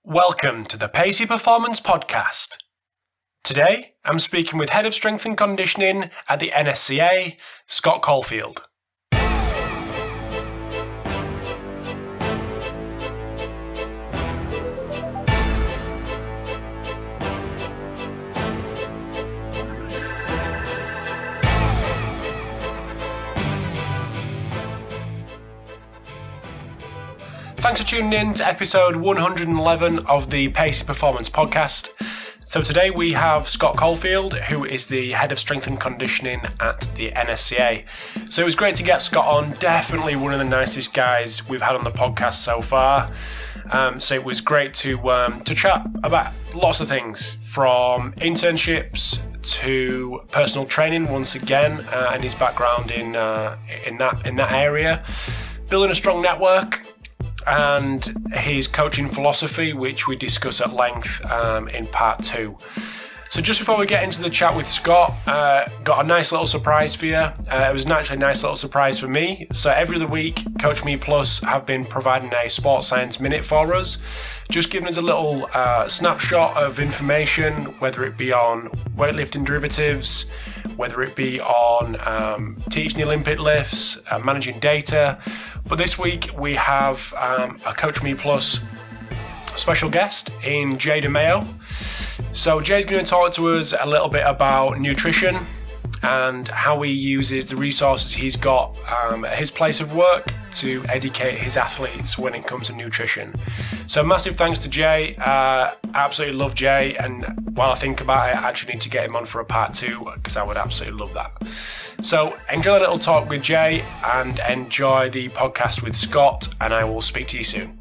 Welcome to the Pacey Performance Podcast. Today, I'm speaking with Head of Strength and Conditioning at the NSCA, Scott Caulfield. Thanks for tuning in to episode 111 of the Pacey Performance Podcast. So today we have Scott Caulfield, who is the Head of Strength and Conditioning at the NSCA. So it was great to get Scott on, definitely one of the nicest guys we've had on the podcast so far. So it was great to chat about lots of things, from internships to personal training once again, and his background in that area, building a strong network, and his coaching philosophy, which we discuss at length in part 2. So just before we get into the chat with Scott, got a nice little surprise for you. It was actually a nice little surprise for me. So every other week, Coach Me Plus have been providing a sports science minute for us, just giving us a little snapshot of information, whether it be on weightlifting derivatives, whether it be on teaching the Olympic lifts, managing data. But this week we have a Coach Me Plus special guest in Jay DeMayo. So Jay's going to talk to us a little bit about nutrition and how he uses the resources he's got at his place of work to educate his athletes when it comes to nutrition. So massive thanks to Jay. Absolutely love Jay, and while I think about it, I actually need to get him on for a part 2 because I would absolutely love that. So enjoy a little talk with Jay and enjoy the podcast with Scott, and I will speak to you soon.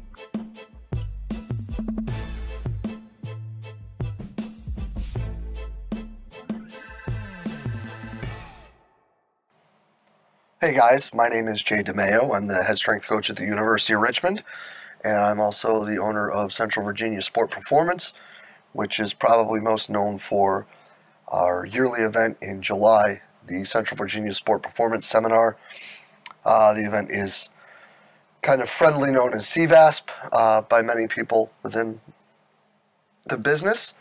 Hey guys, my name is Jay DeMayo. I'm the head strength coach at the University of Richmond, and I'm also the owner of Central Virginia Sport Performance, which is probably most known for our yearly event in July, the Central Virginia Sport Performance Seminar. The event is kind of friendly known as CVASP by many people within the business.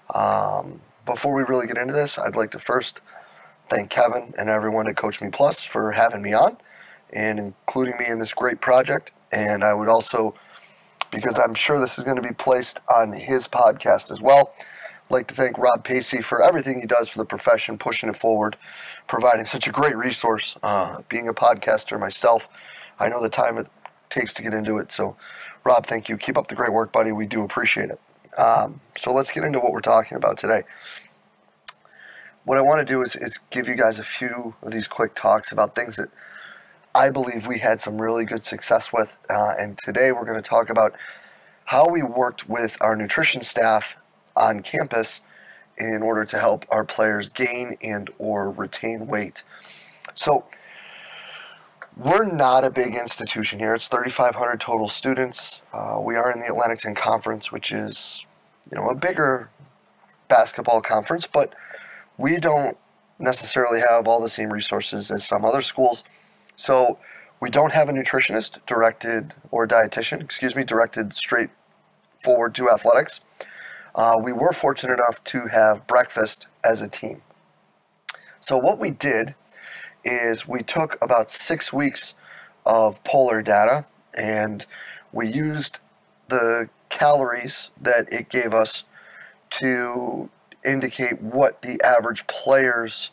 Before we really get into this, I'd like to first thank Kevin and everyone at Coach Me Plus for having me on and including me in this great project. And I would also, because I'm sure this is going to be placed on his podcast as well, like to thank Rob Pacey for everything he does for the profession, pushing it forward, providing such a great resource. Being a podcaster myself, I know the time it takes to get into it. So, Rob, thank you. Keep up the great work, buddy. We do appreciate it. So let's get into what we're talking about today. What I want to do is give you guys a few of these quick talks about things that I believe we had some really good success with. And today we're going to talk about how we worked with our nutrition staff on campus in order to help our players gain and or retain weight. So we're not a big institution here. It's 3,500 total students. We are in the Atlantic 10 Conference, which is, a bigger basketball conference, but we don't necessarily have all the same resources as some other schools. So we don't have a nutritionist directed straight forward to athletics. We were fortunate enough to have breakfast as a team. So what we did is we took about 6 weeks of polar data, and we used the calories that it gave us to indicate what the average player's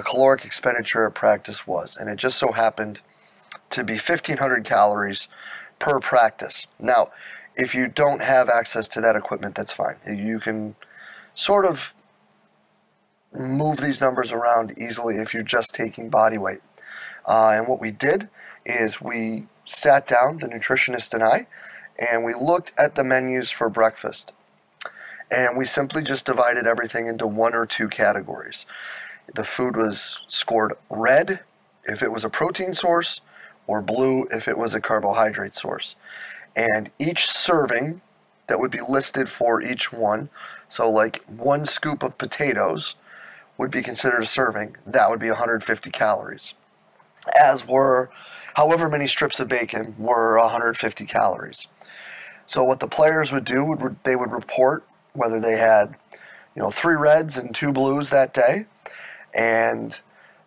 caloric expenditure at practice was. And it just so happened to be 1,500 calories per practice. Now, if you don't have access to that equipment, that's fine. You can sort of move these numbers around easily if you're just taking body weight. And what we did is we sat down, the nutritionist and I, and we looked at the menus for breakfast. And we simply just divided everything into 1 or 2 categories. The food was scored red if it was a protein source, or blue if it was a carbohydrate source. And each serving that would be listed for each one, so like 1 scoop of potatoes would be considered a serving. That would be 150 calories. As were however many strips of bacon were 150 calories. So what the players would do, they would report whether they had, 3 reds and 2 blues that day, and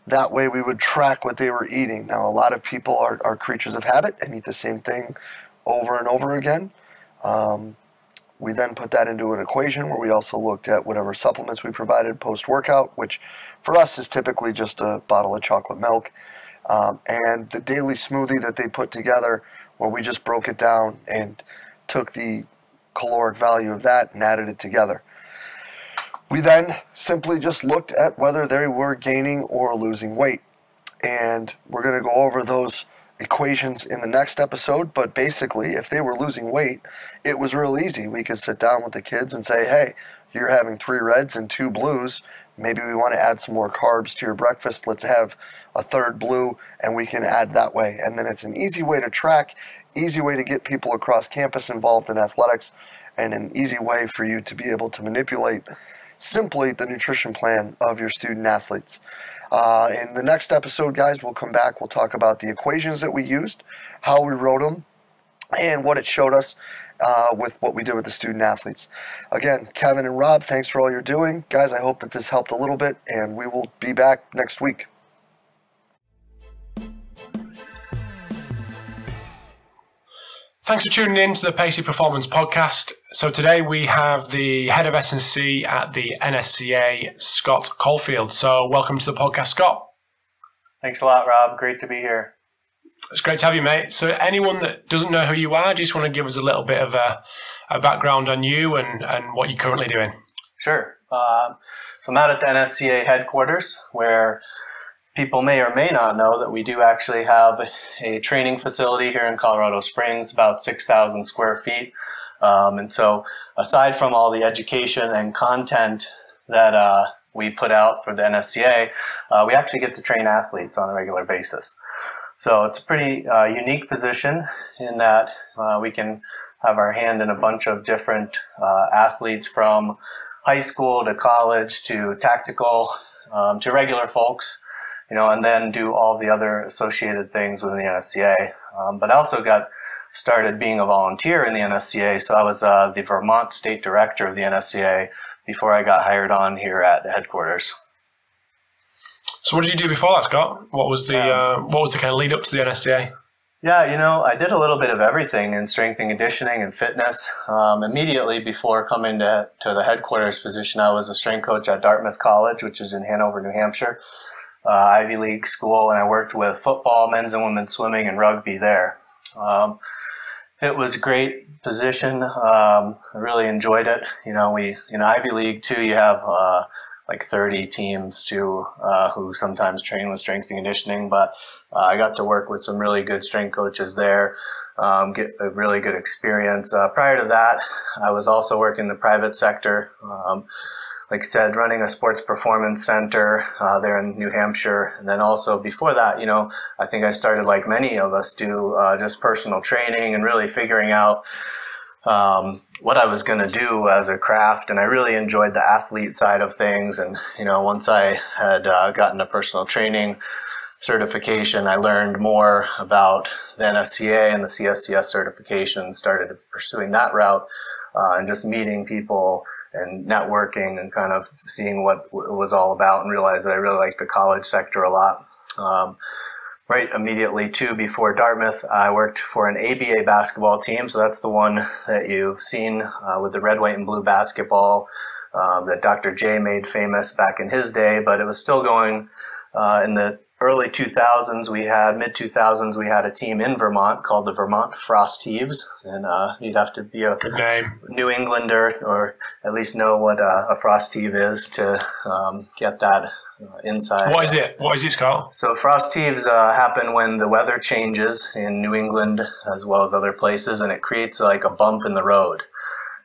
that way we would track what they were eating. Now, a lot of people are creatures of habit and eat the same thing over and over again. We then put that into an equation where we also looked at whatever supplements we provided post-workout, which for us is typically just a bottle of chocolate milk, and the daily smoothie that they put together, where we just broke it down and took the caloric value of that and added it together. We then simply just looked at whether they were gaining or losing weight. And we're going to go over those equations in the next episode, but basically, if they were losing weight, it was real easy. We could sit down with the kids and say, hey, you're having 3 reds and 2 blues. Maybe we want to add some more carbs to your breakfast. Let's have a 3rd blue, and we can add that way. And then it's an easy way to track, easy way to get people across campus involved in athletics, and an easy way for you to be able to manipulate simply the nutrition plan of your student athletes. In the next episode, guys, we'll come back. We'll talk about the equations that we used, how we wrote them, and what it showed us with what we did with the student athletes. Again, Kevin and Rob, thanks for all you're doing. Guys, I hope that this helped a little bit, and we will be back next week. Thanks for tuning in to the Pacey Performance Podcast. So today we have the head of S&C at the NSCA, Scott Caulfield. So welcome to the podcast, Scott. Thanks a lot, Rob. Great to be here. It's great to have you, mate. So anyone that doesn't know who you are, do you just want to give us a little bit of a background on you and what you're currently doing? Sure. So I'm out at the NSCA headquarters, where people may or may not know that we do actually have a training facility here in Colorado Springs, about 6,000 square feet. And so aside from all the education and content that we put out for the NSCA, we actually get to train athletes on a regular basis. So it's a pretty unique position in that we can have our hand in a bunch of different athletes, from high school to college to tactical to regular folks, and then do all the other associated things within the NSCA. But I also got started being a volunteer in the NSCA, so I was the Vermont State Director of the NSCA before I got hired on here at the headquarters. So what did you do before that, Scott? What was the kind of lead up to the NSCA? Yeah, I did a little bit of everything in strength and conditioning and fitness. Immediately before coming to the headquarters position, I was a strength coach at Dartmouth College, which is in Hanover, New Hampshire. Ivy League school, and I worked with football, men's and women's swimming, and rugby there. It was a great position. I really enjoyed it. In Ivy League too, you have like 30 teams too who sometimes train with strength and conditioning, but I got to work with some really good strength coaches there, get a really good experience. Prior to that, I was also working in the private sector. Like I said, running a sports performance center there in New Hampshire. And then also before that, I think I started, like many of us do, just personal training and really figuring out what I was going to do as a craft. And I really enjoyed the athlete side of things. And, once I had gotten a personal training certification, I learned more about the NSCA and the CSCS certification, started pursuing that route and just meeting people and networking and kind of seeing what it was all about, and realized that I really liked the college sector a lot. Right immediately too, before Dartmouth, I worked for an ABA basketball team. So that's the one that you've seen with the red, white, and blue basketball that Dr. J made famous back in his day, but it was still going in the early 2000s. Mid-2000s, we had a team in Vermont called the Vermont Frost Heaves, and you'd have to be a New Englander or at least know what a frost heave is to get that inside. What is it? What is it, Scott? So frost heaves happen when the weather changes in New England as well as other places, and it creates like a bump in the road.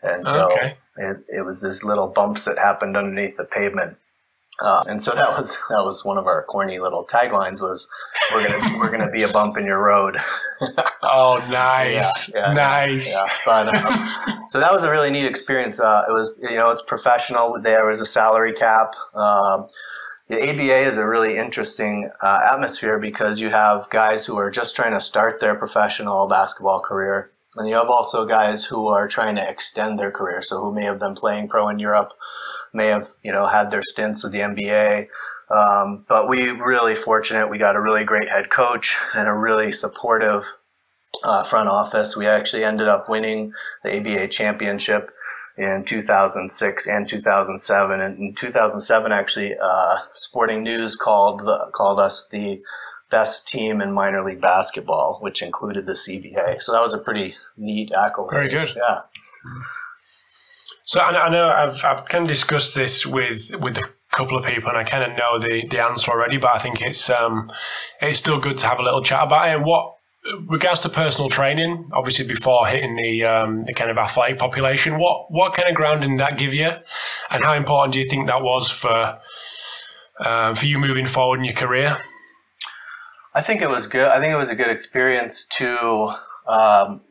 And so it was this little bumps that happened underneath the pavement. And so that was one of our corny little taglines, was we're gonna be a bump in your road. Oh, nice, nice. Yeah. But so that was a really neat experience. It was, it's professional. There was a salary cap. The ABA is a really interesting atmosphere, because you have guys who are just trying to start their professional basketball career, And you have also guys who are trying to extend their career, so who may have been playing pro in Europe, may have, had their stints with the NBA. But we really fortunate. We got a really great head coach and a really supportive front office. We actually ended up winning the ABA championship in 2006 and 2007. And in 2007, actually, Sporting News called us the best team in minor league basketball, which included the CBA. So that was a pretty neat accolade. Very good. Yeah. So I know I've kind of discussed this with a couple of people, and I kind of know the answer already, but I think it's still good to have a little chat about it. And what regards to personal training, obviously before hitting the kind of athletic population, what kind of grounding did that give you, and how important do you think that was for you moving forward in your career? I think it was good. I think it was a good experience to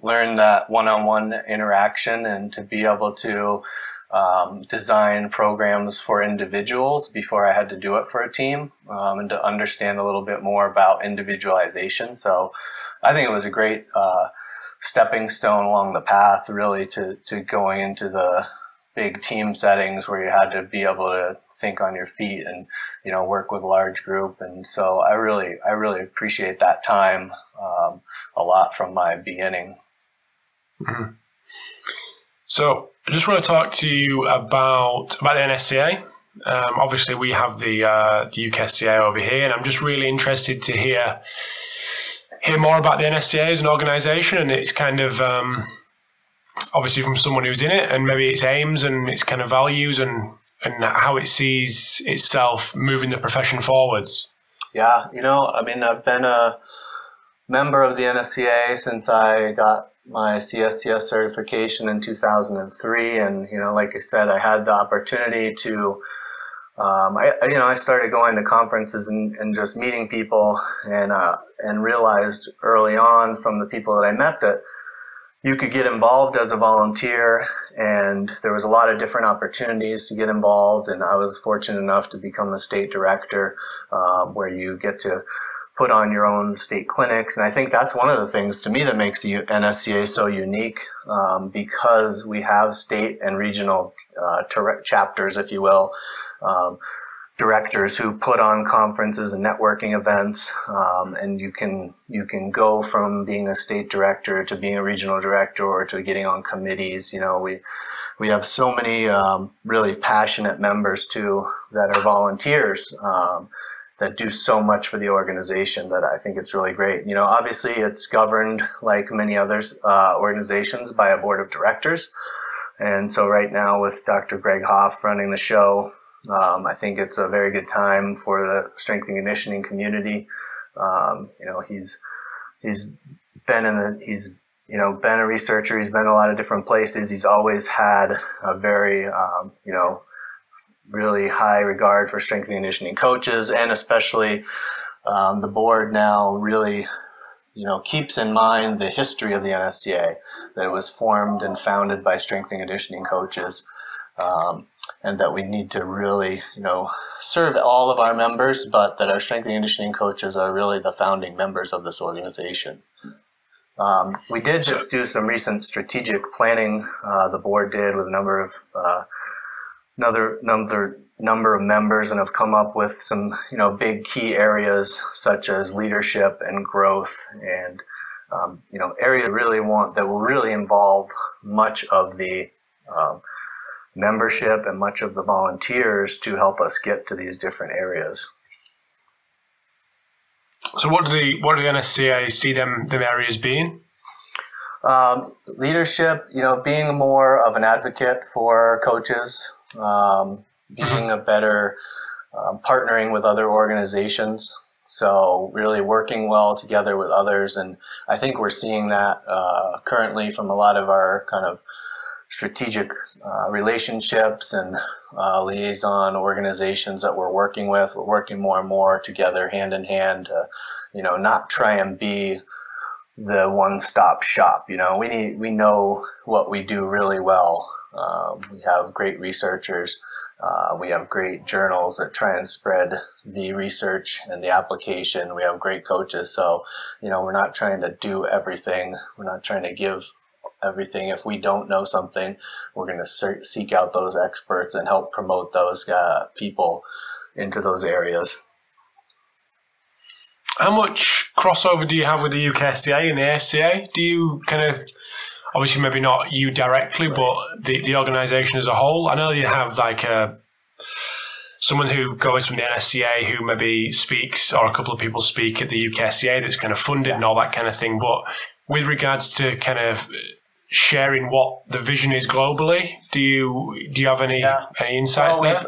learn that one-on-one interaction and to be able to design programs for individuals before I had to do it for a team, and to understand a little bit more about individualization. So I think it was a great stepping stone along the path, really, to going into the big team settings where you had to be able to think on your feet and work with a large group. And so I really appreciate that time a lot from my beginning. Mm-hmm. So I just want to talk to you about the NSCA. Obviously, we have the UKSCA over here, and I'm just really interested to hear more about the NSCA as an organisation, and it's kind of obviously from someone who's in it, and maybe its aims and its kind of values and how it sees itself moving the profession forwards. Yeah, I've been a member of the NSCA since I got my CSCS certification in 2003, and like I said, I had the opportunity to I started going to conferences and just meeting people, and realized early on from the people that I met that you could get involved as a volunteer, and there was a lot of different opportunities to get involved. And I was fortunate enough to become a state director, where you get to put on your own state clinics. And I think that's one of the things to me that makes the NSCA so unique, because we have state and regional chapters, if you will, directors who put on conferences and networking events, and you can go from being a state director to being a regional director or to getting on committees. We have so many really passionate members too that are volunteers, that do so much for the organization, that I think it's really great. Obviously it's governed like many other organizations by a board of directors. And so right now with Dr. Greg Hoff running the show, I think it's a very good time for the strength and conditioning community. He's been been a researcher. He's been a lot of different places. He's always had a very, really high regard for strength and conditioning coaches, and especially the board now really, keeps in mind the history of the NSCA, that it was formed and founded by strength and conditioning coaches. And that we need to really, serve all of our members, but that our strength and conditioning coaches are really the founding members of this organization. We did just do some recent strategic planning. The board did with a number of members, and have come up with some, big key areas such as leadership and growth, and areas that will really involve much of the membership and much of the volunteers to help us get to these different areas. So what do the NSCA see them areas being? Leadership, being more of an advocate for coaches, being a better partnering with other organizations. So really working well together with others. And I think we're seeing that currently from a lot of our kind of strategic relationships and liaison organizations that we're working with. We're working more and more together, hand in hand, to, not try and be the one-stop shop. We know what we do really well. We have great researchers. We have great journals that try and spread the research and the application. We have great coaches. So, we're not trying to do everything. We're not trying to give everything. If we don't know something, we're going to seek out those experts and help promote those people into those areas. How much crossover do you have with the UKSCA and the ASCA? Do you kind of, obviously maybe not you directly, but the organisation as a whole? I know you have like someone who goes from the NSCA who maybe speaks, or a couple of people speak at the UKSCA that's kind of funded and all that kind of thing. But with regards to kind of sharing what the vision is globally, do you have any insights there?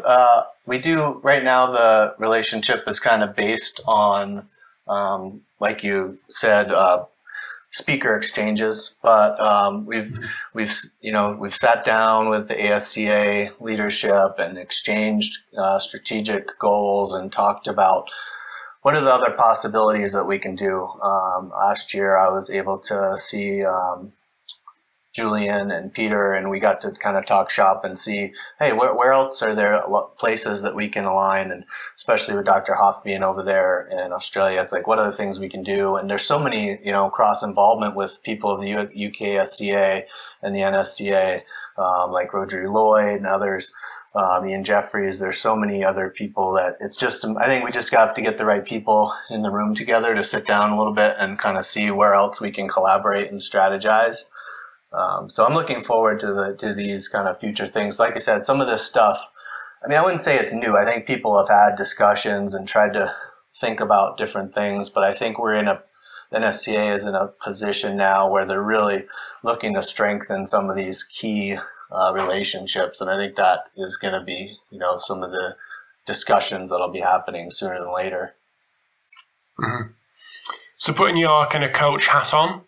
We do right now. The relationship is kind of based on, like you said, speaker exchanges, but we've sat down with the ASCA leadership and exchanged strategic goals and talked about what are the other possibilities that we can do. Last year, I was able to see Julian and Peter, and we got to kind of talk shop and see, hey, where else are there places that we can align? And especially with Dr. Hoff being over there in Australia, it's like, what are the things we can do? And there's so many, cross involvement with people of the UKSCA and the NSCA, like Rotary Lloyd and others, Ian Jeffries. There's so many other people that it's just, I think we just have to get the right people in the room together to sit down a little bit and kind of see where else we can collaborate and strategize. So I'm looking forward to these kind of future things. Like I said, some of this stuff, I wouldn't say it's new. I think people have had discussions and tried to think about different things, but I think the NSCA is in a position now where they're really looking to strengthen some of these key relationships. And I think that is going to be, some of the discussions that'll be happening sooner than later. Mm-hmm. So putting your kind of coach hat on,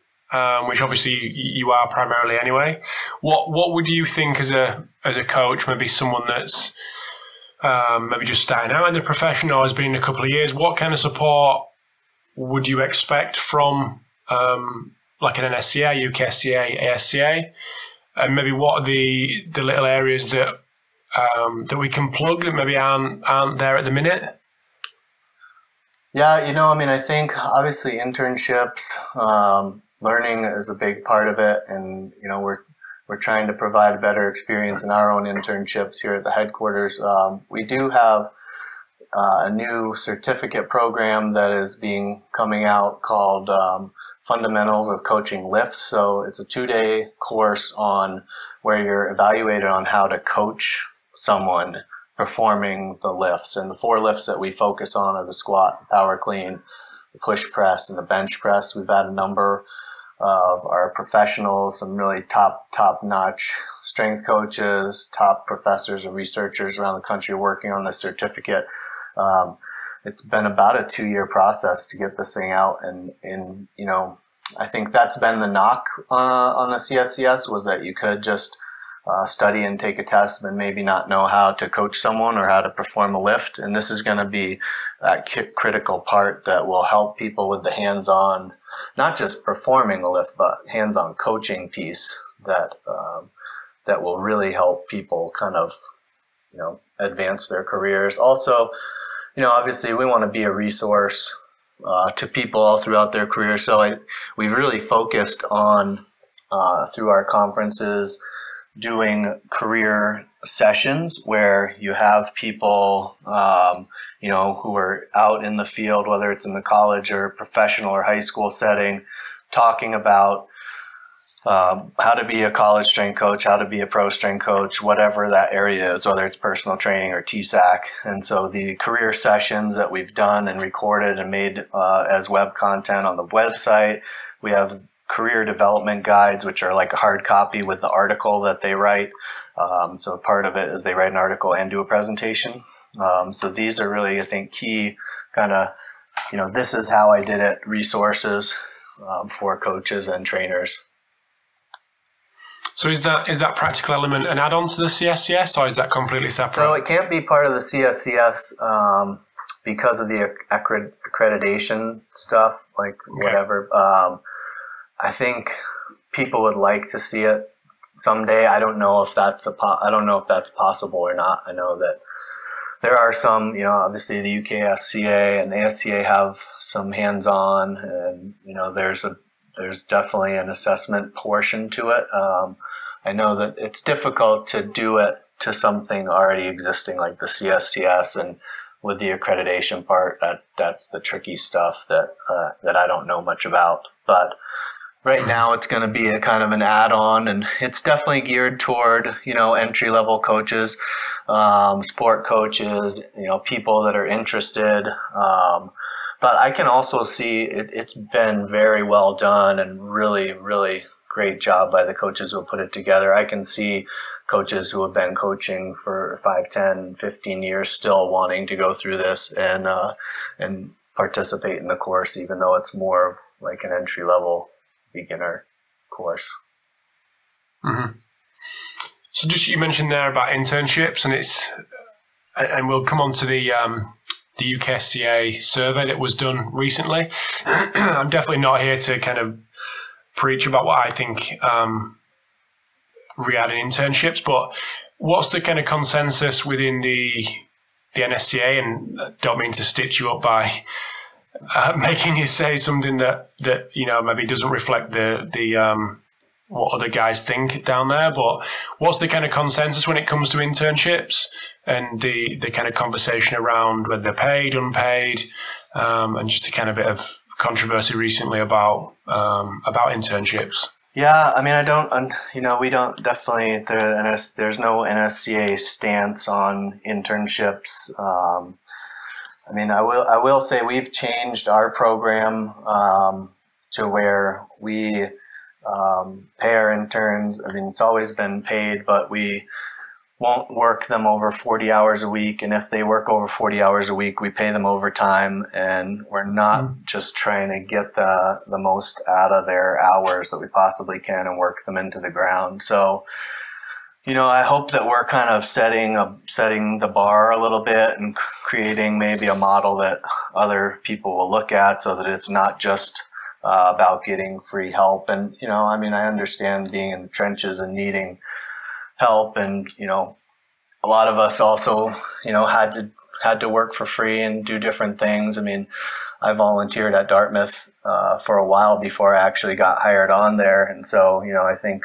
which obviously you are primarily anyway. What would you think as a coach, maybe someone that's maybe just starting out in the profession or has been in a couple of years, what kind of support would you expect from like an NSCA, UKSCA, ASCA? And maybe what are the little areas that we can plug that maybe aren't there at the minute? Yeah, I think obviously internships, learning is a big part of it, and we're trying to provide a better experience in our own internships here at the headquarters. We do have a new certificate program that is coming out called Fundamentals of Coaching Lifts. So it's a 2-day course on where you're evaluated on how to coach someone performing the lifts. And the 4 lifts that we focus on are the squat, power clean, the push press, and the bench press. We've had a number of our professionals, some really top-notch strength coaches, top professors and researchers around the country working on this certificate. It's been about a 2-year process to get this thing out, and I think that's been the knock on the CSCS, was that you could just study and take a test and maybe not know how to coach someone or how to perform a lift. And this is going to be that critical part that will help people with the hands-on, not just performing a lift, but hands-on coaching piece that will really help people kind of, advance their careers. Also, obviously we want to be a resource to people all throughout their career. So we've really focused on, through our conferences, doing career sessions where you have people, who are out in the field, whether it's in the college or professional or high school setting, talking about how to be a college strength coach, how to be a pro strength coach, whatever that area is, whether it's personal training or TSAC. And so the career sessions that we've done and recorded and made as web content on the website, we have career development guides, which are like a hard copy with the article that they write. So part of it is they write an article and do a presentation. So these are really, I think, key kind of, this is how I did it resources for coaches and trainers. So is that practical element an add-on to the CSCS, or is that completely separate? So it can't be part of the CSCS because of the accreditation stuff, like whatever. I think people would like to see it someday. I don't know if that's possible or not. I know that there are some, obviously the UKSCA and the ASCA have some hands-on, and there's a There's definitely an assessment portion to it. I know that it's difficult to do it to something already existing like the CSCS, and with the accreditation part, that's the tricky stuff that I don't know much about. But right now it's going to be a kind of an add-on, and it's definitely geared toward, entry-level coaches, sport coaches, people that are interested. But I can also see it's been very well done and really, really great job by the coaches who put it together. I can see coaches who have been coaching for 5, 10, 15 years still wanting to go through this and participate in the course, even though it's more like an entry-level beginner course. Mm-hmm. So just you mentioned there about internships, and we'll come on to the UKSCA survey that was done recently. I'm definitely not here to kind of preach about what I think re-adding internships, but what's the kind of consensus within the NSCA? And I don't mean to stitch you up by making you say something that maybe doesn't reflect the what other guys think down there, but what's the kind of consensus when it comes to internships and the kind of conversation around whether they're paid, unpaid, and just a kind of bit of controversy recently about internships? Yeah, I mean, we don't definitely, there's no NSCA stance on internships. I mean, I will say we've changed our program to where we pay our interns. I mean, it's always been paid, but we won't work them over 40 hours a week. And if they work over 40 hours a week, we pay them overtime. And we're not just trying to get the most out of their hours that we possibly can and work them into the ground. So, I hope that we're kind of setting the bar a little bit and creating maybe a model that other people will look at, so that it's not just about getting free help. And, I mean, I understand being in the trenches and needing help, and a lot of us also had to work for free and do different things. I mean, I volunteered at Dartmouth for a while before I actually got hired on there, and so I think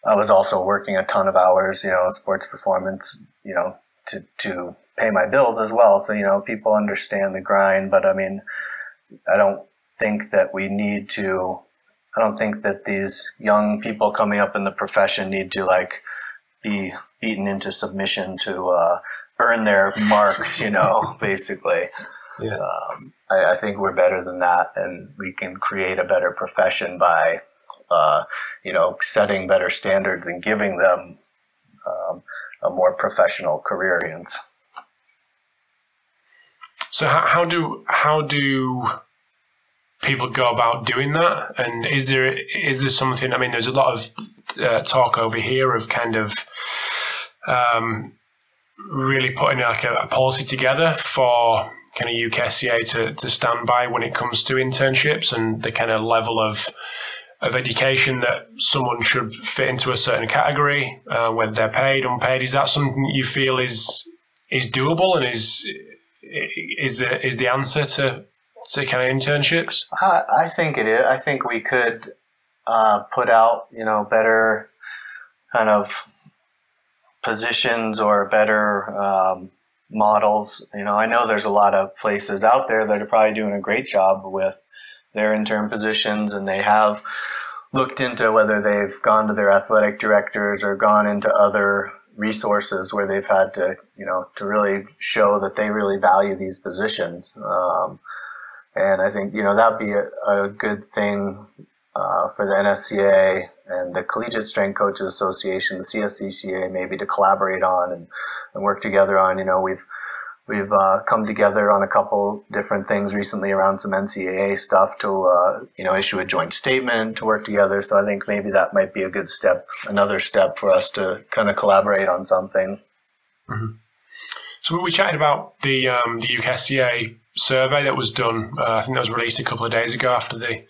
I was also working a ton of hours, sports performance, to pay my bills as well. So people understand the grind, but I mean, I don't think that these young people coming up in the profession need to be beaten into submission to earn their marks, basically. Yeah. I think we're better than that, and we can create a better profession by, setting better standards and giving them a more professional career. So how do people go about doing that? And is there something? I mean, there's a lot of talk over here of kind of really putting a policy together for kind of UKSCA to stand by when it comes to internships and the kind of level of education that someone should fit into a certain category, whether they're paid, unpaid. Is that something you feel is doable and is the answer to kind of internships? I think it is. I think we could put out, better kind of positions or better models. I know there's a lot of places out there that are probably doing a great job with their intern positions, and they have looked into whether they've gone to their athletic directors or gone into other resources where they've had to, to really show that they really value these positions. And I think, that'd be a good thing for the NSCA and the Collegiate Strength Coaches Association, the CSCCA, maybe to collaborate on and work together on. We've come together on a couple different things recently around some NCAA stuff to, issue a joint statement to work together. So I think maybe that might be a good step, another step for us to kind of collaborate on something. Mm-hmm. So we chatted about the UKSCA survey that was done. I think that was released a couple of days ago after it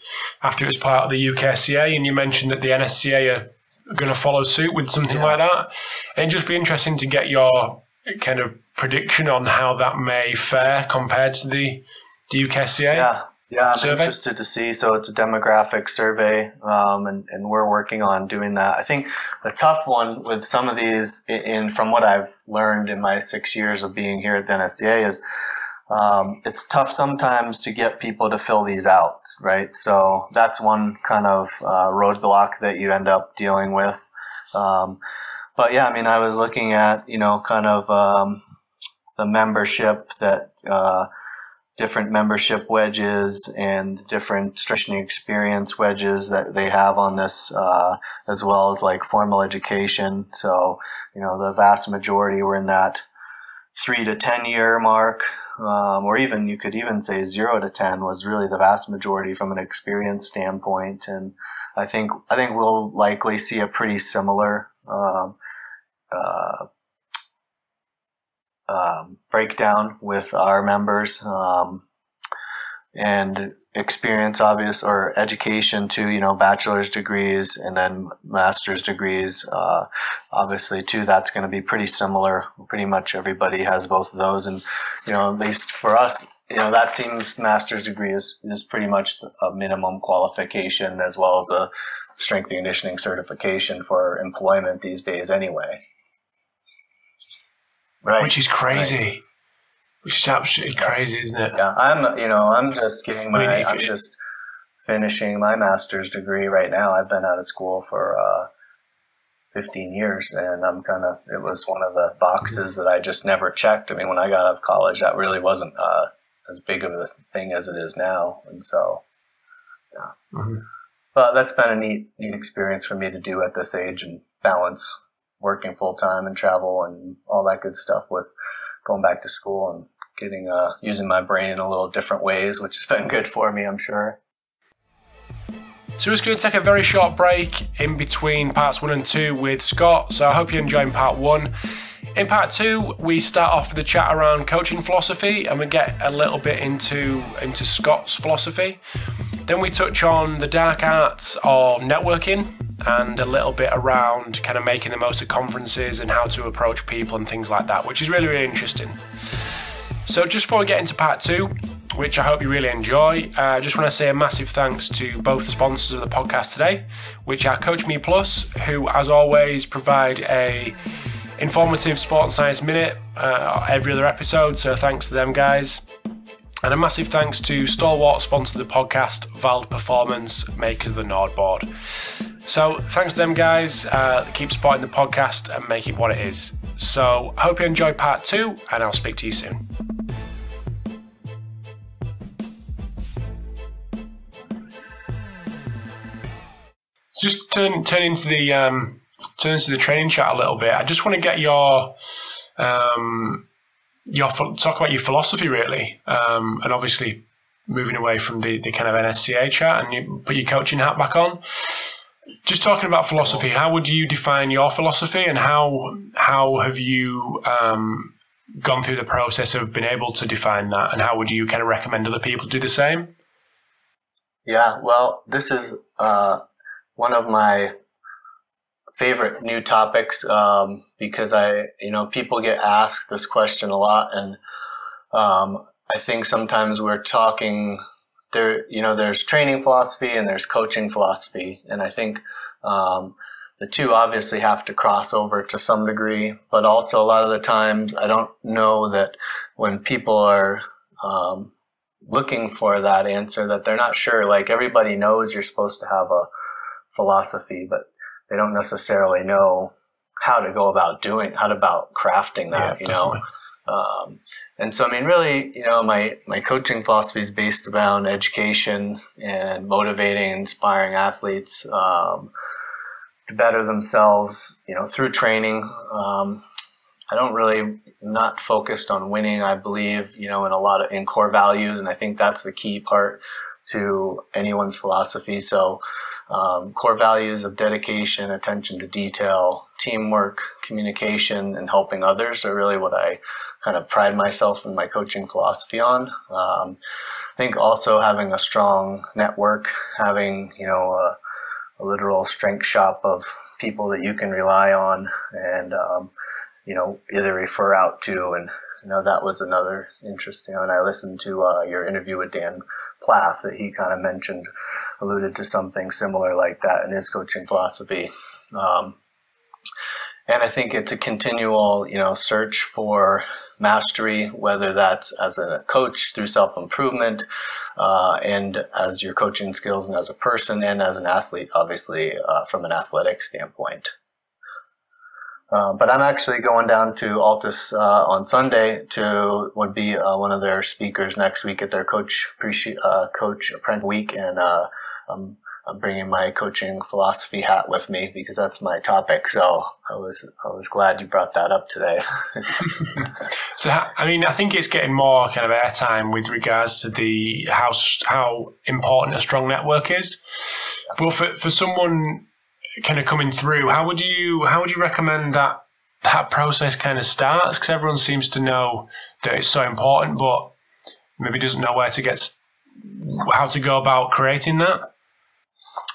was part of the UKSCA, and you mentioned that the NSCA are going to follow suit with something like that. And it'd just be interesting to get your kind of prediction on how that may fare compared to the UKSCA. Yeah, I'm survey? interested to see. So it's a demographic survey, and we're working on doing that. I think the tough one with some of these, from what I've learned in my 6 years of being here at the NSCA, is it's tough sometimes to get people to fill these out, right? So that's one kind of roadblock that you end up dealing with. But yeah, I mean, I was looking at, kind of the membership that different membership wedges and different strengthening experience wedges that they have on this, as well as like formal education. So, the vast majority were in that 3 to 10 year mark, or even you could even say 0 to 10 was really the vast majority from an experience standpoint. And I think we'll likely see a pretty similar breakdown with our members, and experience, or education too, bachelor's degrees and then master's degrees, obviously too, that's going to be pretty similar. Pretty much everybody has both of those. And, at least for us, that seems master's degree is pretty much a minimum qualification, as well as a strength and conditioning certification for employment these days anyway. Right. Which is crazy. Right. Which is absolutely crazy, isn't it? Yeah, I'm just getting I'm just finishing my master's degree right now. I've been out of school for 15 years, and it was one of the boxes that I just never checked. I mean, when I got out of college, that really wasn't as big of a thing as it is now. And so, yeah. Mm-hmm. But that's been a neat experience for me to do at this age, and balance working full time and travel and all that good stuff with going back to school and getting using my brain in a little different ways, which has been good for me, I'm sure. So we're just going to take a very short break in between parts 1 and 2 with Scott. So I hope you're enjoying part 1. In part 2, we start off with a chat around coaching philosophy, and we get a little bit into Scott's philosophy. Then we touch on the dark arts of networking and a little bit around kind of making the most of conferences and how to approach people and things like that, which is really, really interesting. So just before we get into part 2, which I hope you really enjoy, I just want to say a massive thanks to both sponsors of the podcast today, which are Coach Me Plus, who as always provide a informative sport and science minute every other episode, so thanks to them guys. And a massive thanks to stalwart sponsor of the podcast, Vald Performance, makers of the Nordboard. So thanks to them guys, keep supporting the podcast and make it what it is. So I hope you enjoy part 2, and I'll speak to you soon. Just turn into the training chat a little bit. I just want to get your talk about your philosophy really, and obviously moving away from the kind of NSCA chat, and you put your coaching hat back on. Just talking about philosophy, how would you define your philosophy, and how have you gone through the process of being able to define that, and how would you kind of recommend other people do the same? Yeah, well, this is one of my favorite new topics, because people get asked this question a lot, and I think sometimes we're talking there. There's training philosophy and there's coaching philosophy, and I think the two obviously have to cross over to some degree. But also a lot of the times, I don't know that when people are looking for that answer, that they're not sure. Like, everybody knows you're supposed to have a philosophy, but they don't necessarily know how to go about crafting that, and so, I mean, really, my coaching philosophy is based around education and motivating, inspiring athletes to better themselves, through training. Not focused on winning, I believe, in core values, and I think that's the key part to anyone's philosophy. So, core values of dedication, attention to detail, teamwork, communication, and helping others are really what I kind of pride myself in my coaching philosophy on. I think also having a strong network, having, a literal strength shop of people that you can rely on and, either refer out to that was another interesting one. I listened to your interview with Dan Plath that he kind of alluded to something similar like that in his coaching philosophy. And I think it's a continual, search for mastery, whether that's as a coach through self-improvement, and as your coaching skills and as a person and as an athlete, obviously, from an athletic standpoint. But I'm actually going down to Altus on Sunday would be one of their speakers next week at their Coach Apprentice Week, and I'm bringing my coaching philosophy hat with me because that's my topic. So I was glad you brought that up today. So, I think it's getting more kind of airtime with regards to how important a strong network is. But for someone kind of coming through, how would you recommend that process kind of starts? Because everyone seems to know that it's so important, but maybe doesn't know how to go about creating that.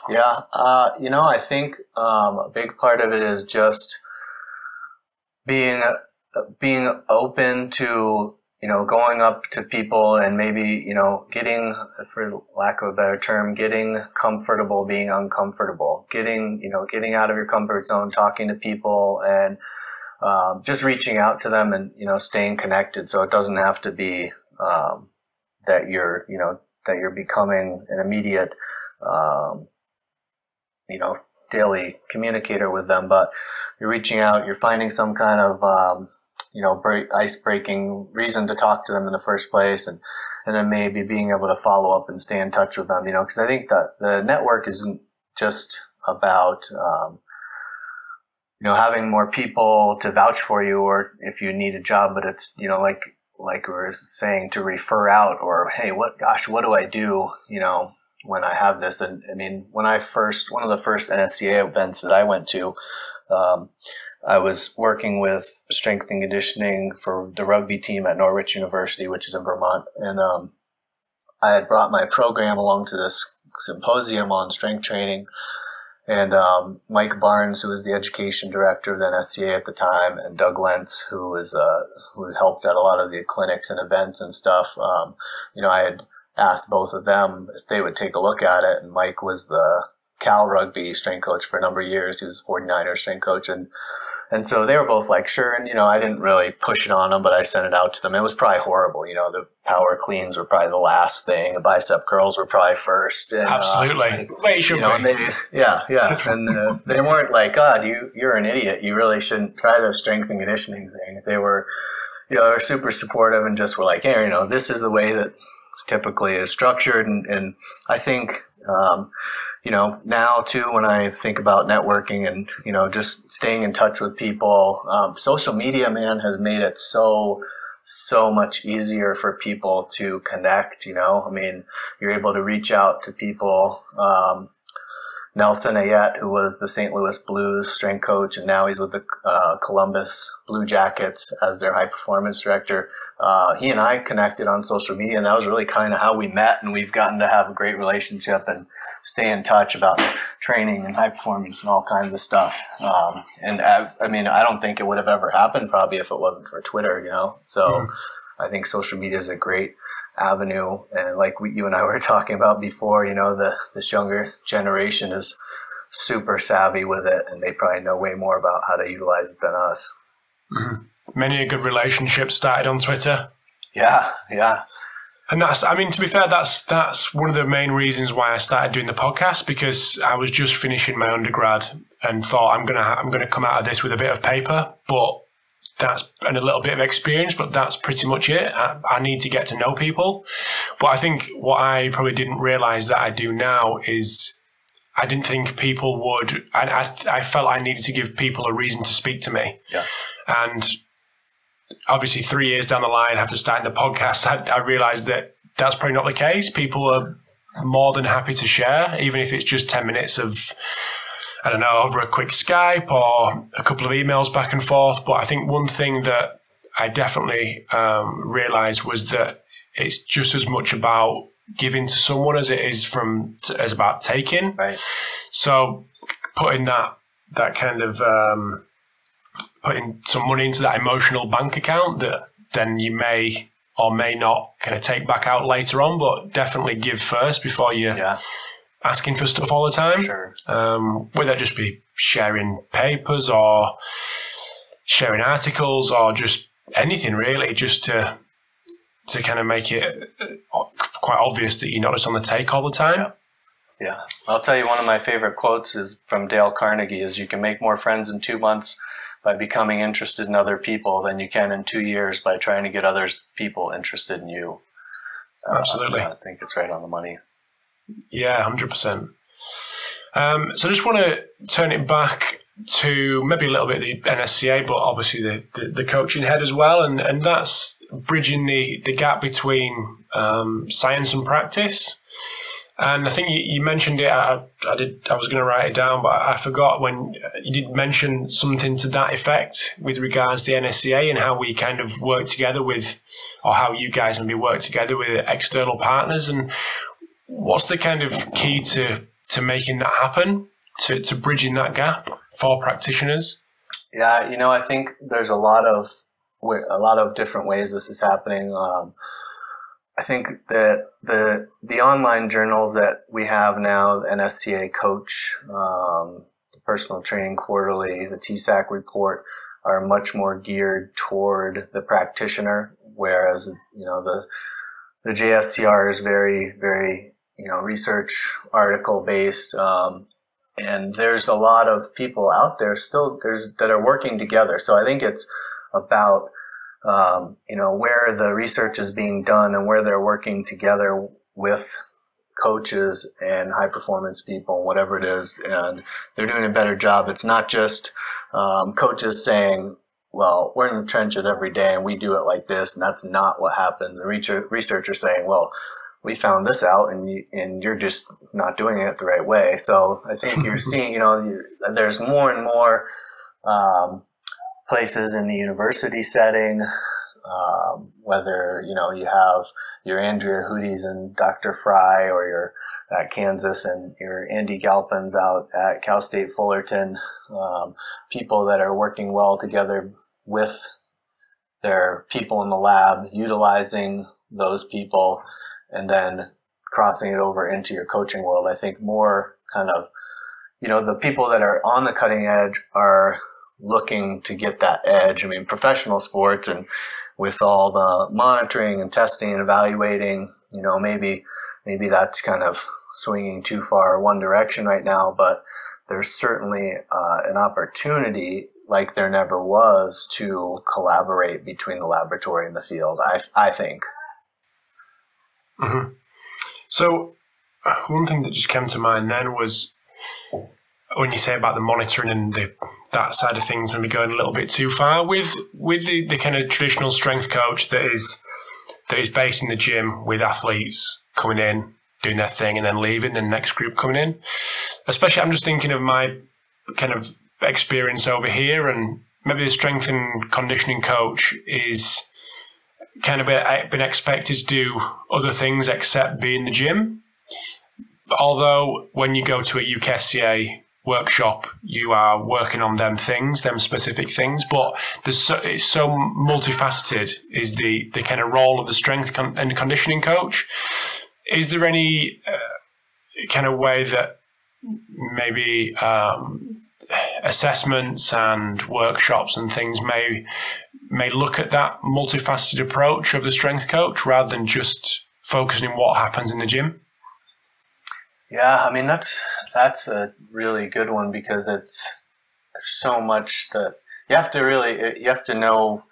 Yeah, I think a big part of it is just being open to, going up to people and maybe, getting, for lack of a better term, getting comfortable being uncomfortable, getting out of your comfort zone, talking to people, and just reaching out to them and, staying connected. So it doesn't have to be that you're becoming an immediate daily communicator with them, but you're reaching out, you're finding some kind of, ice-breaking reason to talk to them in the first place, and then maybe being able to follow up and stay in touch with them, because I think that the network isn't just about, having more people to vouch for you or if you need a job, but it's, like we were saying, to refer out, or, hey, what do I do, when I have this? And one of the first NSCA events that I went to, I was working with strength and conditioning for the rugby team at Norwich University, which is in Vermont. And I had brought my program along to this symposium on strength training. And Mike Barnes, who was the education director of the NSCA at the time, and Doug Lentz, who helped at a lot of the clinics and events and stuff, I had asked both of them if they would take a look at it. And Mike was the Cal rugby strength coach for a number of years. He was 49er strength coach. And so they were both like, sure. And, I didn't really push it on them, but I sent it out to them. It was probably horrible. The power cleans were probably the last thing. The bicep curls were probably first. And, absolutely. They should be. Yeah. And they weren't like, God, you're an idiot. You really shouldn't try the strength and conditioning thing. They were, they're super supportive and just were like, hey, this is the way that typically is structured. And I think, now too, when I think about networking and, just staying in touch with people, social media, man, has made it so much easier for people to connect, you're able to reach out to people. Nelson Ayette, who was the St. Louis Blues strength coach, and now he's with the Columbus Blue Jackets as their high performance director. He and I connected on social media, and that was really kind of how we met, and we've gotten to have a great relationship and stay in touch about training and high performance and all kinds of stuff. And I don't think it would have ever happened probably if it wasn't for Twitter, So I think social media is a great avenue, and like you and I were talking about before, this younger generation is super savvy with it, and they probably know way more about how to utilize it than us. Mm-hmm. Many a good relationship started on Twitter. Yeah. And to be fair, that's one of the main reasons why I started doing the podcast, because I was just finishing my undergrad and thought I'm gonna come out of this with a bit of paper, and a little bit of experience, but that's pretty much it. I need to get to know people. But I think what I probably didn't realize that I do now is I didn't think people would. I felt I needed to give people a reason to speak to me. Yeah. And obviously 3 years down the line after starting the podcast, I realized that that's probably not the case. People are more than happy to share, even if it's just 10 minutes of, over a quick Skype or a couple of emails back and forth. But I think one thing that I definitely realized was that it's just as much about giving to someone as it is as about taking. Right. So putting that kind of putting some money into that emotional bank account that then you may or may not kind of take back out later on, but definitely give first before you're asking for stuff all the time. Sure. Whether that just be sharing papers or sharing articles or just anything really, just to kind of make it quite obvious that you're not just on the take all the time. Yeah. I'll tell you, one of my favorite quotes is from Dale Carnegie, is you can make more friends in 2 months by becoming interested in other people than you can in 2 years by trying to get others people interested in you. Absolutely. I think it's right on the money. Yeah, 100%. So I just want to turn it back to maybe a little bit the NSCA, but obviously the coaching head as well, and that's bridging the gap between science and practice. And I think you mentioned it. I was going to write it down, but I forgot when you did mention something to that effect with regards to the NSCA and how we kind of work together with, or how you guys maybe work together with external partners. And what's the kind of key to making that happen, to bridging that gap for practitioners? Yeah, I think there's a lot of different ways this is happening. I think that the online journals that we have now, the NSCA Coach, the Personal Training Quarterly, the TSAC report, are much more geared toward the practitioner, whereas the JSTR is very, very research article based, and there's a lot of people out there still that are working together. So I think it's about where the research is being done and where they're working together with coaches and high performance people, whatever it is, and they're doing a better job. It's not just coaches saying, well, we're in the trenches every day and we do it like this, and that's not what happens. The researchers saying, well, we found this out and you're just not doing it the right way. So I think you're seeing, there's more and more places in the university setting, whether, you have your Andrea Hooties and Dr. Fry, or you're at Kansas and your Andy Galpin's out at Cal State Fullerton, people that are working well together with their people in the lab, utilizing those people, and then crossing it over into your coaching world. I think more kind of, the people that are on the cutting edge are looking to get that edge. I mean, professional sports, and with all the monitoring and testing and evaluating, maybe that's kind of swinging too far one direction right now, but there's certainly an opportunity like there never was to collaborate between the laboratory and the field, I think. Mm-hmm. So one thing that just came to mind then was when you say about the monitoring and that side of things maybe going a little bit too far with the kind of traditional strength coach that is based in the gym with athletes coming in, doing their thing and then leaving, and the next group coming in. Especially, I'm just thinking of my kind of experience over here, and maybe the strength and conditioning coach is kind of been expected to do other things except be in the gym. Although when you go to a UKSCA workshop, you are working on them specific things, but it's so multifaceted is the kind of role of the strength and conditioning coach. Is there any kind of way that maybe assessments and workshops and things may look at that multifaceted approach of the strength coach rather than just focusing on what happens in the gym? Yeah, I mean, that's a really good one, because there's so much that you have to know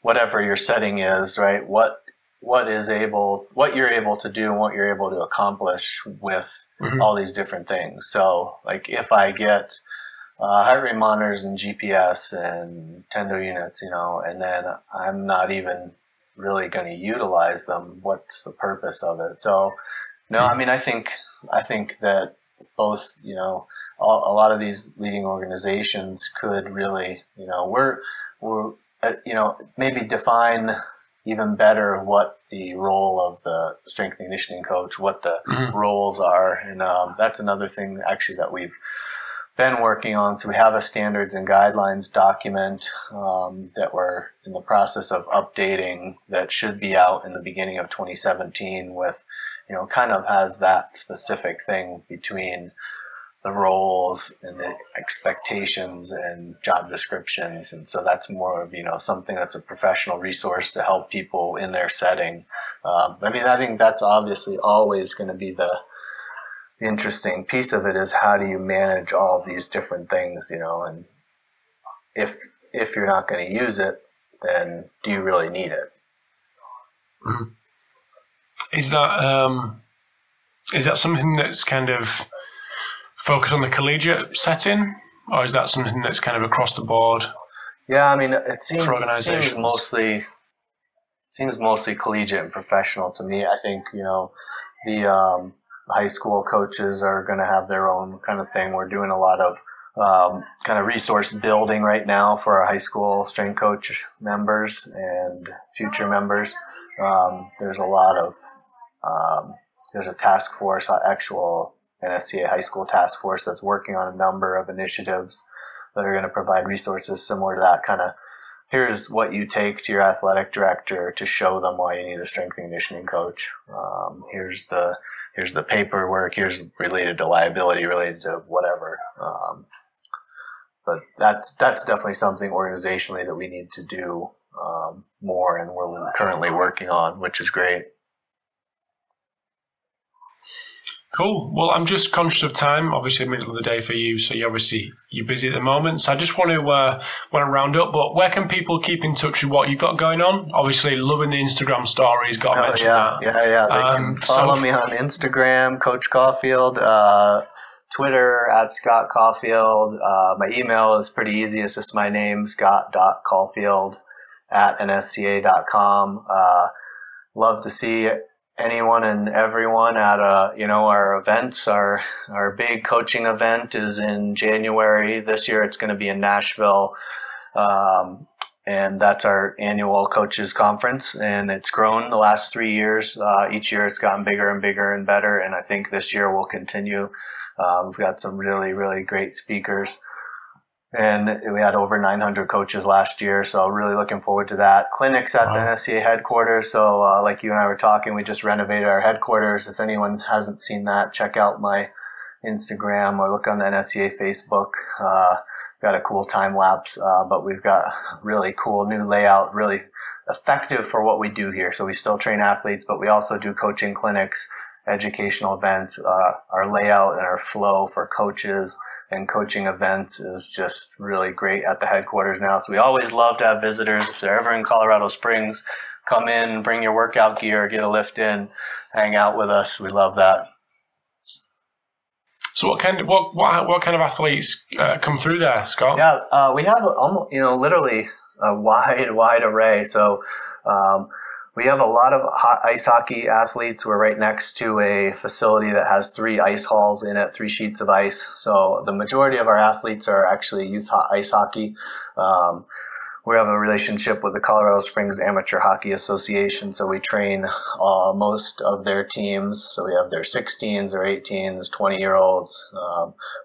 whatever your setting is, right? What you're able to do and what you're able to accomplish with all these different things. So like if I get heart rate monitors and GPS and Tendo units, and then I'm not even really going to utilize them, what's the purpose of it? So no, I mean, I think that both, a lot of these leading organizations could really, we're maybe define even better what the role of the strength and conditioning coach, what the roles are. And that's another thing actually that we've been working on. So we have a standards and guidelines document that we're in the process of updating that should be out in the beginning of 2017 with, kind of has that specific thing between the roles and the expectations and job descriptions. And so that's more of, something that's a professional resource to help people in their setting. I think that's obviously always going to be the interesting piece of it, is how do you manage all of these different things, and if you're not going to use it, then do you really need it? Mm-hmm. Is that something that's kind of focused on the collegiate setting, or is that something that's kind of across the board? Yeah, it seems mostly collegiate and professional to me. I think the high school coaches are going to have their own kind of thing. We're doing a lot of kind of resource building right now for our high school strength coach members and future members. There's a lot of there's a task force, actual NSCA high school task force that's working on a number of initiatives that are going to provide resources similar to that kind of, here's what you take to your athletic director to show them why you need a strength and conditioning coach. Here's the paperwork, here's related to liability, related to whatever. But that's definitely something organizationally that we need to do more, and we're currently working on, which is great. Cool. Well, I'm just conscious of time, obviously middle of the day for you, so you're busy at the moment. So I just want to round up, but where can people keep in touch with what you've got going on? Obviously, loving the Instagram stories, got to mention that. Yeah. They can follow me on Instagram, Coach Caulfield, Twitter @Scott Caulfield. My email is pretty easy. It's just my name, scott.caulfield@nsca.com. Love to see anyone and everyone at our events. Our big coaching event is in January. This year it's going to be in Nashville, and that's our annual coaches conference, and it's grown the last 3 years. Each year it's gotten bigger and bigger and better, and I think this year will continue. We've got some really, really great speakers, and we had over 900 coaches last year, so really looking forward to that. Clinics at the NSCA headquarters. So like you and I were talking, we just renovated our headquarters. If anyone hasn't seen that, check out my Instagram or look on the NSCA Facebook. Got a cool time lapse, but we've got really cool new layout, really effective for what we do here. So we still train athletes, but we also do coaching clinics, educational events. Our layout and our flow for coaches and coaching events is just really great at the headquarters now. So we always love to have visitors. If they're ever in Colorado Springs, come in, bring your workout gear, get a lift in, hang out with us. We love that. So what kind of athletes come through there, Scott? Yeah, we have literally a wide array. So we have a lot of ice hockey athletes. We're right next to a facility that has 3 ice halls in it, 3 sheets of ice. So the majority of our athletes are actually youth ice hockey. We have a relationship with the Colorado Springs Amateur Hockey Association, so we train most of their teams. So we have their 16s, their 18s, 20-year-olds.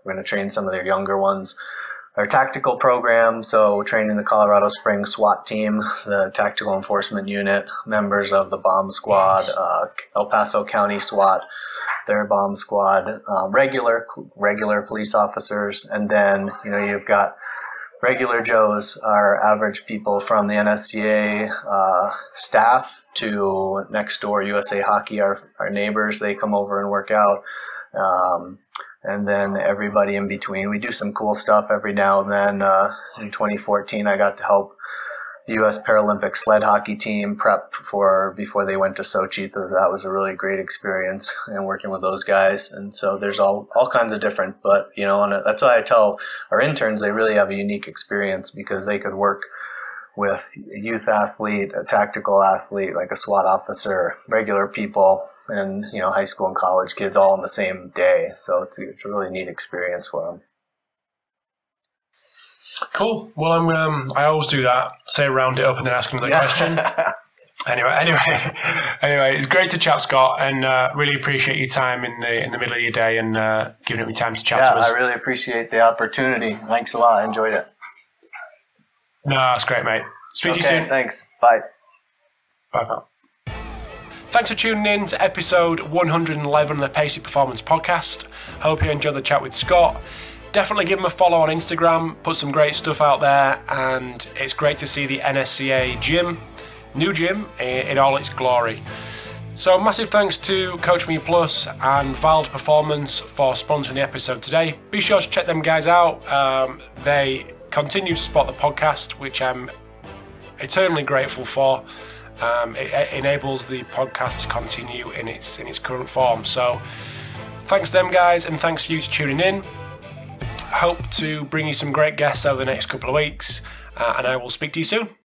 We're going to train some of their younger ones. Our tactical program, so we're training the Colorado Springs SWAT team, the Tactical Enforcement Unit, members of the bomb squad, El Paso County SWAT, their bomb squad, regular police officers, and then you've got regular Joes, our average people from the NSCA staff to next door USA Hockey, our neighbors. They come over and work out. And then everybody in between. We do some cool stuff every now and then. In 2014, I got to help the U.S. Paralympic sled hockey team prep before they went to Sochi. So that was a really great experience, and working with those guys. And so there's all kinds of different, but that's why I tell our interns they really have a unique experience, because they could work with a youth athlete, a tactical athlete, like a SWAT officer, regular people, and high school and college kids all on the same day. So it's a really neat experience for them. Cool. Well, I always do that. Say round it up and then ask another question. Anyway, it's great to chat, Scott, and really appreciate your time in the middle of your day and giving up your time to chat to us. I really appreciate the opportunity. Thanks a lot. I enjoyed it. No, that's great, mate. Speak to you soon. Thanks. Bye. Bye, pal. Thanks for tuning in to episode 111 of the Pacey Performance Podcast. Hope you enjoyed the chat with Scott. Definitely give him a follow on Instagram, put some great stuff out there, and it's great to see the NSCA gym, new gym, in all its glory. So massive thanks to Coach Me Plus and Vald Performance for sponsoring the episode today. Be sure to check them guys out. They continue to support the podcast, which I'm eternally grateful for. It enables the podcast to continue in its current form. So thanks to them guys, and thanks for you for tuning in. Hope to bring you some great guests over the next couple of weeks, and I will speak to you soon.